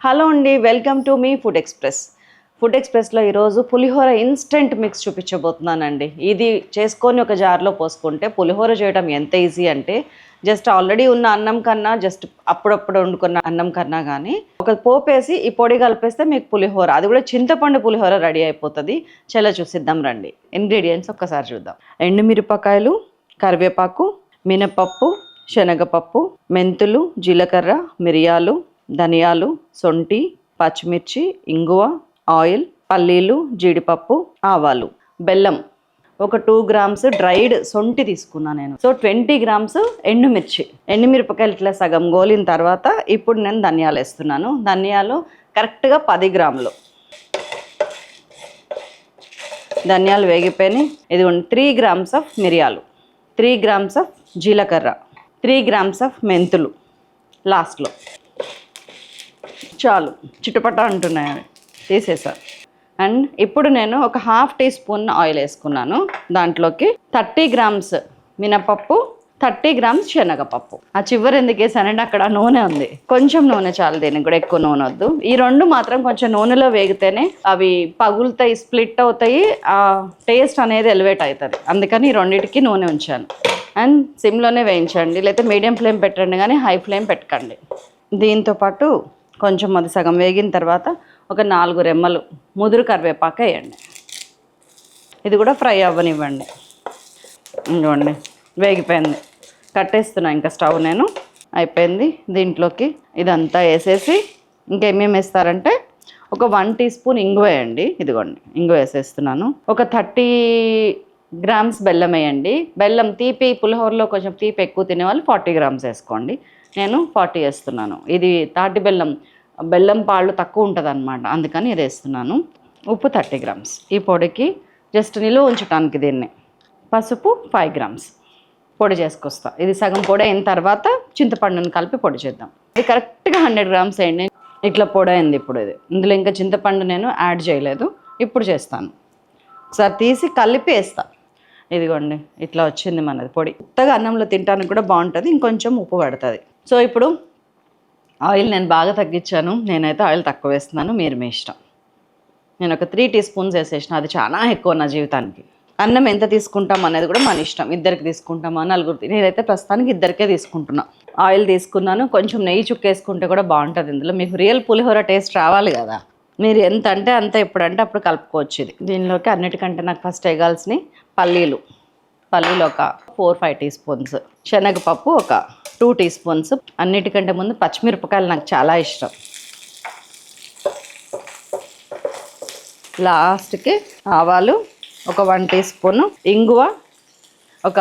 Hello అండి, welcome to me food express. Food ఎక్స్ప్రెస్లో ఈరోజు పులిహోర ఇన్స్టెంట్ మిక్స్ చూపించబోతున్నానండి. ఇది చేసుకొని ఒక జార్లో పోసుకుంటే పులిహోర చేయడం ఎంత ఈజీ అంటే జస్ట్ ఆల్రెడీ ఉన్న అన్నం కన్నా జస్ట్ అప్పుడప్పుడు వండుకున్న అన్నం కన్నా కానీ ఒక పోపేసి ఈ పొడి కలిపేస్తే మీకు పులిహోర, అది కూడా చింతపండు పులిహోర రెడీ అయిపోతుంది. చాలా చూసిద్దాం రండి. ఇంగ్రీడియంట్స్ ఒక్కసారి చూద్దాం. ఎండుమిరపకాయలు, కరివేపాకు, మినపప్పు, శనగపప్పు, మెంతులు, జీలకర్ర, మిరియాలు, ధనియాలు, సొంటి, పచ్చిమిర్చి, ఇంగువ, ఆయిల్, పల్లీలు, జీడిపప్పు, ఆవాలు, బెల్లం, ఒక 2 grams డ్రైడ్ సొంటి తీసుకున్నా నేను. సో 20 grams ఎండుమిర్చి, ఎండుమిరపకాయలు ఇట్లా సగం గోలిన తర్వాత ఇప్పుడు నేను ధనియాలు వేస్తున్నాను. ధనియాలు కరెక్ట్గా 10 grams. ధనియాలు వేగిపోయినాయి. ఇది 3 grams ఆఫ్ మిరియాలు, 3 grams ఆఫ్ జీలకర్ర, 3 grams ఆఫ్ మెంతులు లాస్ట్లో. చాలు, చిట్టుపట్ట అంటున్నాయి అవి తీసేసా. అండ్ ఇప్పుడు నేను ఒక 1/2 teaspoon ఆయిల్ వేసుకున్నాను. దాంట్లోకి 30 grams మినపప్పు, 30 grams శనగపప్పు. ఆ చివరి ఎందుకు వేసానంటే అక్కడ నూనె ఉంది, కొంచెం నూనె చాలు, దీనికి కూడా ఎక్కువ నూనె వద్దు. ఈ రెండు మాత్రం కొంచెం నూనెలో వేగితేనే అవి పగులుతాయి, స్ప్లిట్ అవుతాయి, ఆ టేస్ట్ అనేది ఎలివేట్ అవుతుంది. అందుకని ఈ రెండింటికి నూనె ఉంచాను. అండ్ సిమ్లోనే వేయించండి, లేకపోతే మీడియం ఫ్లేమ్ పెట్టండి, కానీ హై ఫ్లేమ్ పెట్టకండి. దీంతోపాటు కొంచెం అది సగం వేగిన తర్వాత ఒక 4 రెమ్మలు ముదురు కరివేపాకు వేయండి. ఇది కూడా ఫ్రై అవ్వనివ్వండి. ఇవ్వండి, వేగిపోయింది. కట్టేస్తున్నా ఇంకా స్టవ్ నేను. అయిపోయింది. దీంట్లోకి ఇదంతా వేసేసి ఇంకేమేమి వేస్తారంటే ఒక 1 teaspoon ఇంగువ వేయండి. ఇదిగోండి, ఇంగువ వేసేస్తున్నాను. ఒక 30 grams బెల్లం వేయండి. బెల్లం తీపి, పులిహోరలో కొంచెం తీపి ఎక్కువ తినేవాళ్ళు 40 grams వేసుకోండి. నేను 40 వేస్తున్నాను. ఇది తాటి బెల్లం, బెల్లం పాళ్ళు తక్కువ ఉంటుంది అనమాట, అందుకని ఇది వేస్తున్నాను. ఉప్పు 30 grams. ఈ పొడికి జస్ట్ నిలువ ఉంచడానికి దీన్ని. పసుపు 5 grams పొడి చేసుకొస్తా. ఇది సగం పొడి అయిన తర్వాత చింతపండుని కలిపి పొడి చేద్దాం. ఇది కరెక్ట్గా 100 grams వేయండి. ఇట్లా పొడి అయింది ఇప్పుడు. ఇది ఇందులో ఇంకా చింతపండు నేను యాడ్ చేయలేదు, ఇప్పుడు చేస్తాను. ఒకసారి తీసి కలిపి వేస్తా. ఇదిగోండి, ఇట్లా వచ్చింది మనది పొడి. కొత్తగా అన్నంలో తినడానికి కూడా బాగుంటుంది, ఇంకొంచెం ఉప్పు పడుతుంది. సో ఇప్పుడు ఆయిల్ నేను బాగా తగ్గించాను. నేనైతే ఆయిల్ తక్కువ వేస్తున్నాను, మీరు మీ ఇష్టం. నేను ఒక 3 teaspoons వేసేసిన, అది చాలా ఎక్కువ నా జీవితానికి. అన్నం ఎంత తీసుకుంటాం అనేది కూడా మన ఇష్టం. ఇద్దరికి తీసుకుంటామా, నలుగురికి. నేనైతే ప్రస్తుతానికి ఇద్దరికే తీసుకుంటున్నా. ఆయిల్ తీసుకున్నాను. కొంచెం నెయ్యి చుక్కేసుకుంటే కూడా బాగుంటుంది. ఇందులో మీకు రియల్ పులిహోర టేస్ట్ రావాలి కదా. మీరు ఎంత అంటే అంత, ఎప్పుడంటే అప్పుడు కలుపుకోవచ్చు. ఇది దీనిలోకి అన్నిటికంటే నాకు ఫస్ట్ వేగాల్సినవి పల్లీలు ఒక 4-5 teaspoons, శనగపప్పు ఒక 2 teaspoons. అన్నిటికంటే ముందు పచ్చిమిరపకాయలు నాకు చాలా ఇష్టం. లాస్ట్కి ఆవాలు ఒక 1 teaspoon, ఇంగువ ఒక,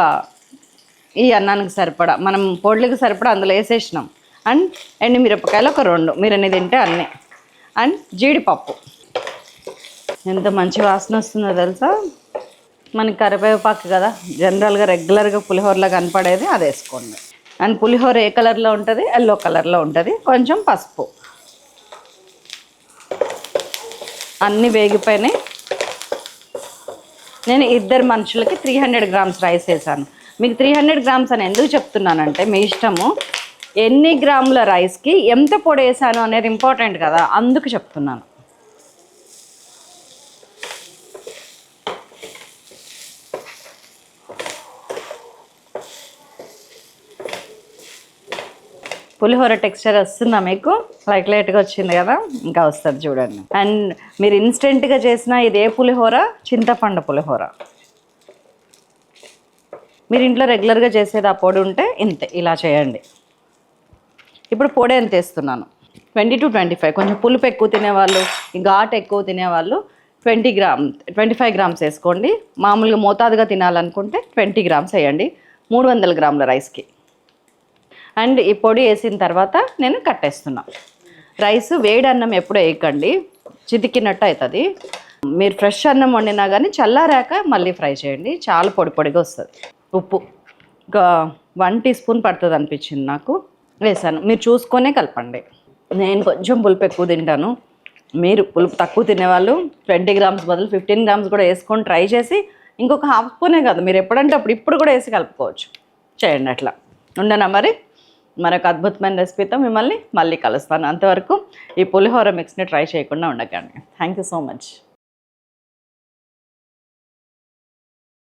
ఈ అన్నానికి సరిపడా, మనం పొడులకి సరిపడా అందులో వేసేసినాం. అండ్ ఎండుమిరపకాయలు ఒక 2, మీరు ఎన్ని తింటే అన్నీ. అండ్ జీడిపప్పు. ఎంత మంచి వాసన వస్తుందో తెలుసా. మనకి కరివేపాకు కదా జనరల్గా రెగ్యులర్గా పులిహోరలో కనపడేది, అది వేసుకోండి. అండ్ పులిహోర ఏ కలర్లో ఉంటుంది? ఎల్లో కలర్లో ఉంటుంది. కొంచెం పసుపు. అన్నీ వేగిపోయినాయి. నేను 2 మనుషులకి 300 grams రైస్ వేసాను. మీకు 300 grams అని ఎందుకు చెప్తున్నానంటే మీ ఇష్టము. ఎన్ని గ్రాముల రైస్కి ఎంత పొడి వేసాను అనేది ఇంపార్టెంట్ కదా, అందుకు చెప్తున్నాను. పులిహోర టెక్స్చర్ వస్తుందా మీకు? లైట్గా వచ్చింది కదా, ఇంకా వస్తుంది చూడండి. అండ్ మీరు ఇన్స్టెంట్గా చేసిన ఇదే పులిహోర చింతపండు పులిహోర. మీరు ఇంట్లో రెగ్యులర్గా చేసేది ఆ పొడి ఉంటే ఇంతే, ఇలా చేయండి. ఇప్పుడు పొడి ఎంత వేస్తున్నాను? 20 to 25. కొంచెం పులుపు ఎక్కువ తినేవాళ్ళు, ఘాట్ ఎక్కువ తినేవాళ్ళు 25 grams వేసుకోండి. మామూలుగా మోతాదుగా తినాలనుకుంటే 20 grams వేయండి 300 grams రైస్కి. అండ్ ఈ పొడి వేసిన తర్వాత నేను కట్టేస్తున్నా. రైస్ వేడి అన్నం ఎప్పుడు వేయకండి, చితికినట్టు అవుతుంది. మీరు ఫ్రెష్ అన్నం వండినా కానీ చల్లారాక మళ్ళీ ఫ్రై చేయండి, చాలా పొడి పొడిగా వస్తుంది. ఉప్పు ఒక 1 teaspoon పడుతుంది అనిపించింది నాకు, వేసాను. మీరు చూసుకొనే కలపండి. నేను కొంచెం పులుపు ఎక్కువ తింటాను, మీరు పులుపు తక్కువ తినేవాళ్ళు 20 grams బదులు 15 grams కూడా వేసుకొని ట్రై చేసి ఇంకొక 1/2 spoon కాదు, మీరు ఎప్పుడంటే అప్పుడు ఇప్పుడు కూడా వేసి కలుపుకోవచ్చు. చేయండి అట్లా. ఉండనా మరి? మరొక అద్భుతమైన రెసిపీతో మిమ్మల్ని మళ్ళీ కలుస్తాను. అంతవరకు ఈ పులిహోర మిక్స్ని ట్రై చేయకుండా ఉండకండి. Thank you so much.